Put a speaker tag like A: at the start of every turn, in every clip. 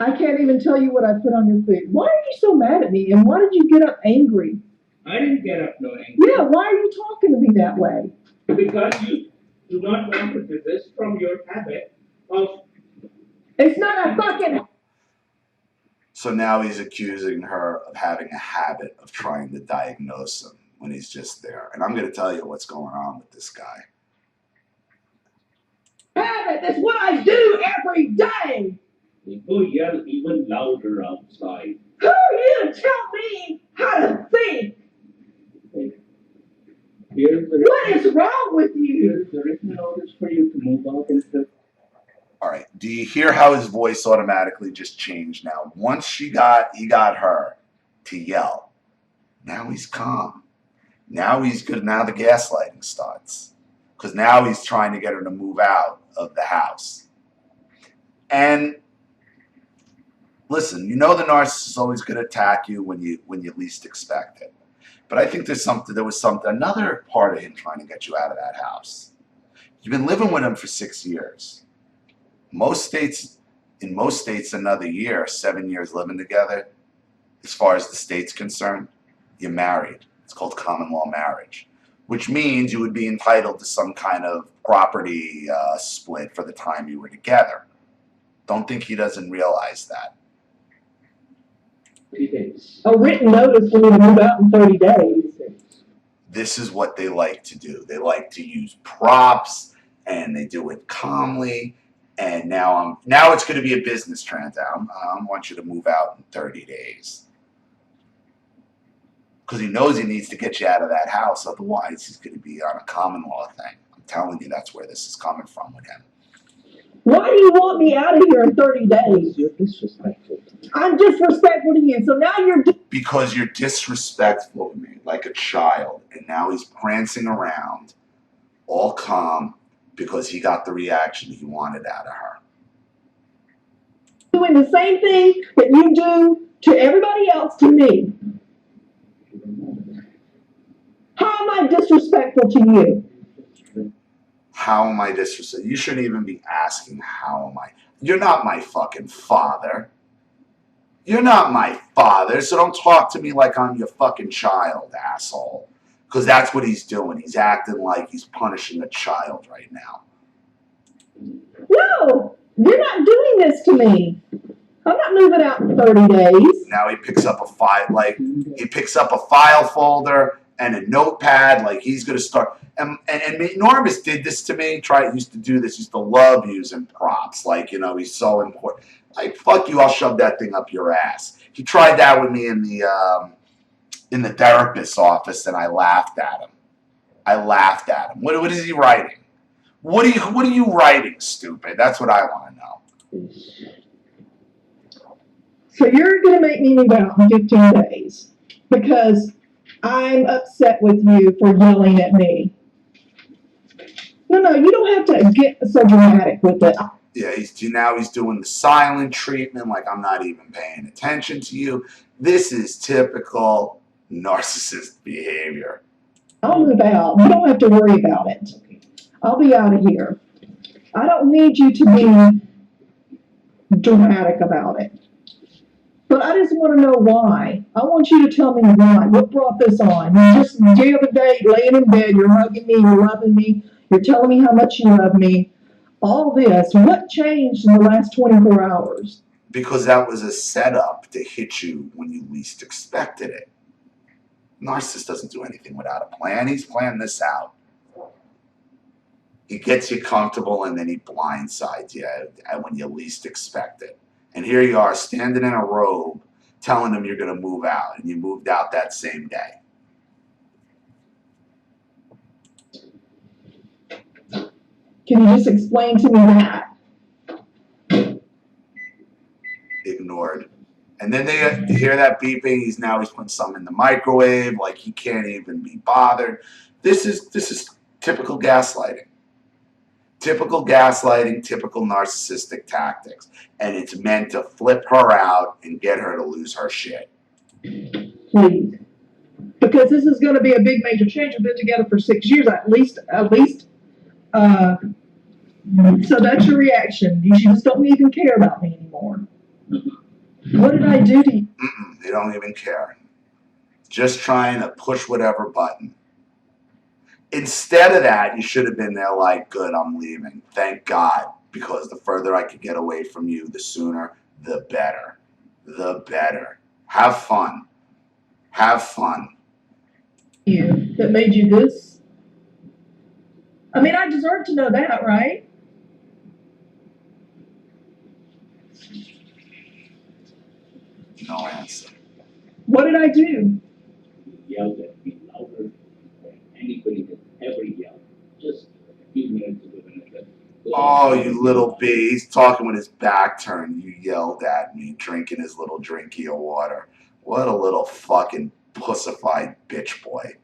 A: I can't even tell you what I put on your food. Why are you so mad at me? And why did you get up angry?
B: I didn't get up no angry.
A: Yeah, why are you talking to me that way?
B: Because you do not want to desist from your habit of.
A: It's not a fucking.
C: So now he's accusing her of having a habit of trying to diagnose him when he's just there. And I'm going to tell you what's going on with this guy.
A: Habit, that's what I do every day.
B: People yell even louder outside.
A: Who are you to tell me how to think? What is wrong with you?
B: Here's the written notice for you to move out into.
C: All right. Do you hear how his voice automatically just changed now? Once he got her to yell. Now he's calm. Now he's good. Now the gaslighting starts. Because now he's trying to get her to move out of the house. And listen, you know the narcissist is always going to attack you when you least expect it. But I think there was another part of him trying to get you out of that house. You've been living with him for 6 years. In most states, another year, 7 years living together, as far as the state's concerned, you're married. It's called common law marriage, which means you would be entitled to some kind of property split for the time you were together. Don't think he doesn't realize that.
A: A written notice for me to move out in 30 days.
C: This is what they like to do. They like to use props, and they do it calmly. And now it's going to be a business transaction. I want you to move out in 30 days. Because he knows he needs to get you out of that house. Otherwise, he's going to be on a common law thing. I'm telling you, that's where this is coming from with him.
A: Why do you want me out of here in 30 days? You're disrespectful. I'm disrespectful to you, so now you're...
C: Because you're disrespectful to me, like a child. And now he's prancing around, all calm, because he got the reaction he wanted out of her.
A: Doing the same thing that you do to everybody else to me. How am I disrespectful to you?
C: How am I disrespectful? You shouldn't even be asking how am I. You're not my fucking father. You're not my father, so don't talk to me like I'm your fucking child, asshole. Because that's what he's doing. He's acting like he's punishing a child right now.
A: No, you're not doing this to me. I'm not moving out in 30 days.
C: Now he picks up a file folder and a notepad, like he's going to start. And Normus did this to me. Used to do this. Used to love using props. Like, he's so important. Like, fuck you, I'll shove that thing up your ass. He tried that with me in the therapist's office, and I laughed at him. What is he writing? What are you writing, stupid? That's what I want to know.
A: So you're going to make me move out in 15 days because I'm upset with you for yelling at me. No, you don't have to get so dramatic with it.
C: Yeah, he's doing the silent treatment, like I'm not even paying attention to you. This is typical narcissist behavior.
A: I'll move out. You don't have to worry about it. I'll be out of here. I don't need you to be dramatic about it. But I just want to know why. I want you to tell me why. What brought this on? You just the other day laying in bed, you're hugging me, you're loving me, you're telling me how much you love me. All this, what changed in the last 24 hours?
C: Because that was a setup to hit you when you least expected it. Narcissist doesn't do anything without a plan. He's planned this out. He gets you comfortable and then he blindsides you when you least expect it. And here you are standing in a robe telling him you're going to move out, and you moved out that same day.
A: Can you just explain to me that?
C: Ignored. And then they hear that beeping. He's putting something in the microwave, like he can't even be bothered. This is typical gaslighting. Typical gaslighting, typical narcissistic tactics. And it's meant to flip her out and get her to lose her shit.
A: Please. Because this is going to be a big major change. We've been together for 6 years, at least. So that's your reaction. You just don't even care about me anymore. What did I do to you?
C: They don't even care. Just trying to push whatever button. Instead of that, you should have been there like, good, I'm leaving. Thank God, because the further I could get away from you, the sooner, the better. The better. Have fun. Have fun.
A: You that made you this? I mean, I deserve to know that, right?
C: No answer.
A: What did I do?
B: Yelled at me louder than anybody has ever yelled. Just a few minutes ago when I said,
C: Oh, you little bee. He's talking with his back turned. You yelled at me, drinking his little drinky of water. What a little fucking pussified bitch boy.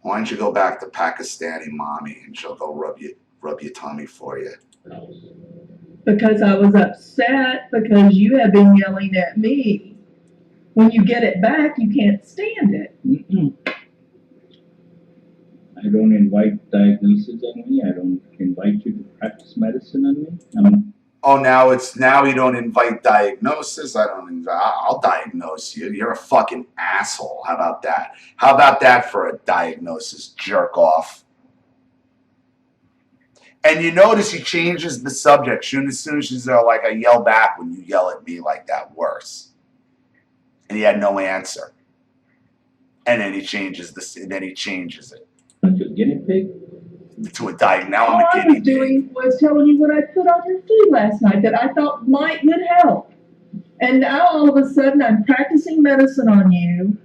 C: Why don't you go back to Pakistani mommy and she'll go rub your tummy for you.
A: Because I was upset because you have been yelling at me. When you get it back, you can't stand it.
B: I don't invite diagnosis on me. I don't invite you to practice medicine on me.
C: Oh, now you don't invite diagnosis. I'll diagnose you. You're a fucking asshole. How about that? How about that for a diagnosis, jerk off? And you notice he changes the subject. As soon as she's there, like, I yell back when you yell at me like that, worse. And he had no answer. And then he changes this. And then he changes it
B: Like a guinea pig?
C: to a diagnosis. Now
A: All
C: I'm a
A: I
C: guinea
A: was
C: pig.
A: doing was telling you what I put on your food last night that I thought would help. And now all of a sudden I'm practicing medicine on you.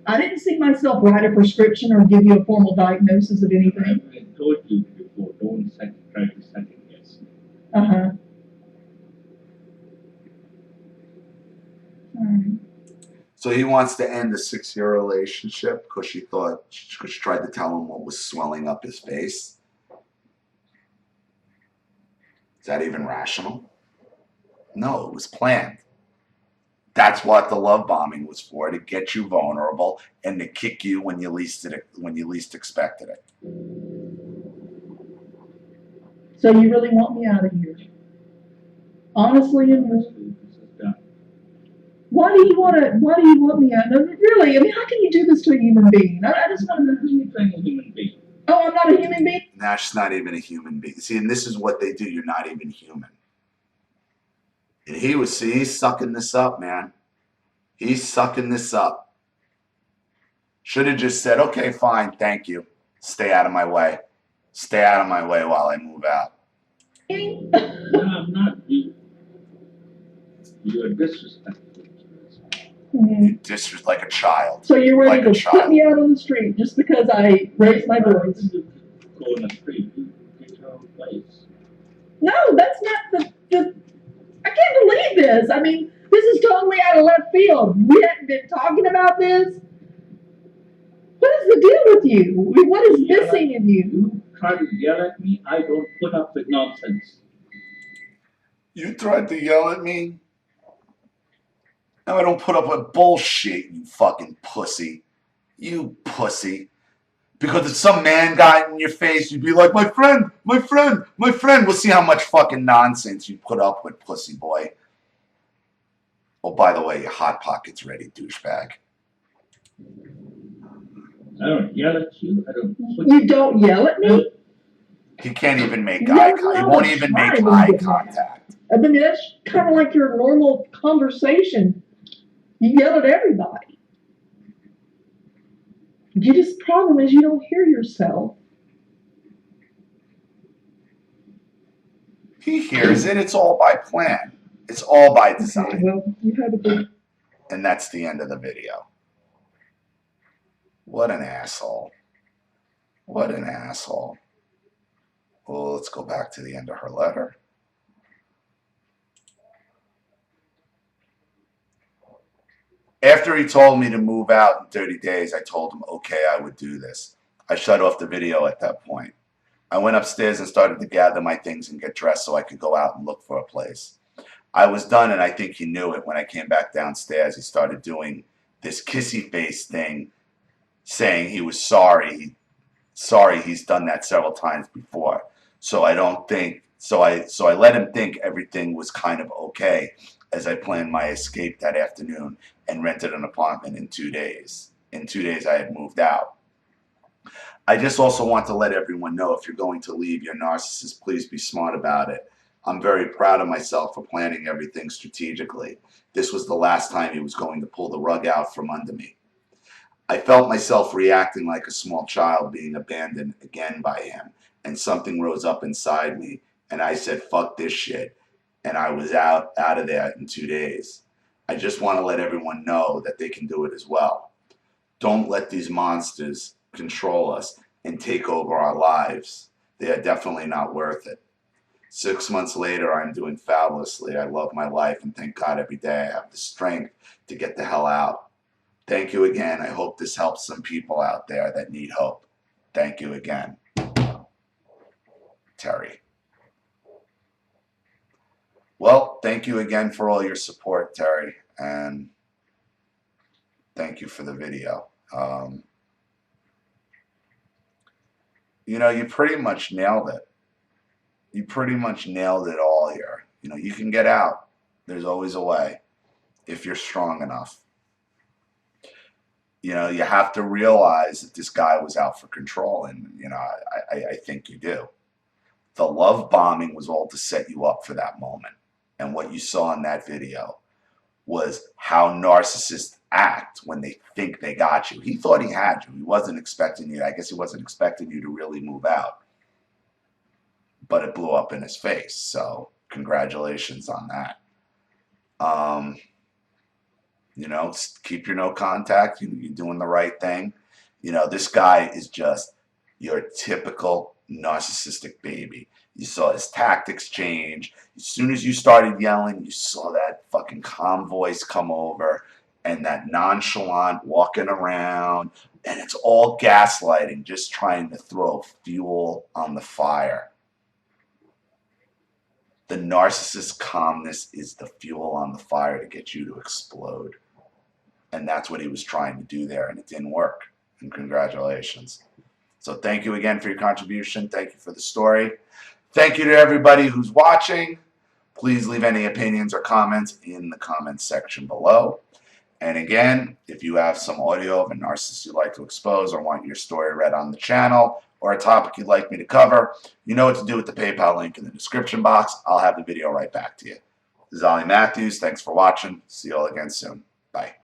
A: I didn't see myself write a prescription or give you a formal diagnosis of anything.
B: I told you before, don't try to second guess.
A: Uh-huh. Alright.
C: So he wants to end a 6-year relationship because she tried to tell him what was swelling up his face. Is that even rational? No, it was planned. That's what the love bombing was for, to get you vulnerable and to kick you when you least expected it.
A: So you really want me out of here? Honestly and really? Why do you want me out? No, really, I mean, how can you do this to a human being? I just want to know.
B: You're trying a human being.
A: Oh, I'm not a human being?
C: Now she's not even a human being. See, and this is what they do. You're not even human. And he's sucking this up, man. He's sucking this up. Should have just said, okay, fine, thank you. Stay out of my way. Stay out of my way while I move out.
B: No, I'm not. You are disrespectful.
C: Just like a child.
A: So you're ready
C: Like a
A: to put
C: child.
A: me out on the street just because I raised my voice?
B: Go on the street, you get your own place.
A: No, that's not the. I can't believe this. I mean, this is totally out of left field. We hadn't been talking about this. What is the deal with you? What is missing in you?
B: You try to yell at me, I don't put up with nonsense.
C: You tried to yell at me? Now I don't put up with bullshit, you fucking pussy. You pussy. Because if some man got in your face, you'd be like, my friend, my friend, my friend. We'll see how much fucking nonsense you put up with, pussy boy. Oh, by the way, your Hot Pocket's ready, douchebag.
B: I don't yell at you, I don't put
A: You don't yell at me?
C: He can't even make
A: Yeah,
C: eye contact. He
A: no,
C: won't
A: I'm
C: even make
A: trying to
C: eye
A: get that.
C: contact.
A: I mean, that's kind of like your normal conversation. You yell at everybody. Your just problem is you don't hear yourself.
C: He hears it. It's all by plan. It's all by
A: Okay,
C: design.
A: well, you have a good.
C: And that's the end of the video. What an asshole. What an asshole. Well, let's go back to the end of her letter. After he told me to move out in 30 days, I told him, okay, I would do this. I shut off the video at that point. I went upstairs and started to gather my things and get dressed so I could go out and look for a place. I was done, and I think he knew it. When I came back downstairs, he started doing this kissy face thing, saying he was sorry. Sorry, he's done that several times before. So I don't think So I let him think everything was kind of okay as I planned my escape that afternoon and rented an apartment in 2 days. In 2 days, I had moved out. I just also want to let everyone know, if you're going to leave your narcissist, please be smart about it. I'm very proud of myself for planning everything strategically. This was the last time he was going to pull the rug out from under me. I felt myself reacting like a small child being abandoned again by him, and something rose up inside me, and I said, fuck this shit, and I was out of there in 2 days. I just want to let everyone know that they can do it as well. Don't let these monsters control us and take over our lives. They are definitely not worth it. 6 months later, I'm doing fabulously. I love my life, and thank God every day I have the strength to get the hell out. Thank you again. I hope this helps some people out there that need hope. Thank you again. Terry. Well, thank you again for all your support, Terry, and thank you for the video. You know, you pretty much nailed it. You pretty much nailed it all here. You know, you can get out. There's always a way if you're strong enough. You know, you have to realize that this guy was out for control, and, you know, I think you do. The love bombing was all to set you up for that moment. And what you saw in that video was how narcissists act when they think they got you. He thought he had you. He wasn't expecting you. I guess he wasn't expecting you to really move out. But it blew up in his face. So congratulations on that. You know, keep your no contact. You're doing the right thing. You know, this guy is just your typical narcissistic baby. You saw his tactics change. As soon as you started yelling, you saw that fucking calm voice come over and that nonchalant walking around. And it's all gaslighting, just trying to throw fuel on the fire. The narcissist's calmness is the fuel on the fire to get you to explode. And that's what he was trying to do there, and it didn't work. And congratulations. So thank you again for your contribution. Thank you for the story. Thank you to everybody who's watching. Please leave any opinions or comments in the comments section below. And again, if you have some audio of a narcissist you'd like to expose or want your story read on the channel or a topic you'd like me to cover, you know what to do with the PayPal link in the description box. I'll have the video right back to you. This is Ollie Matthews. Thanks for watching. See you all again soon.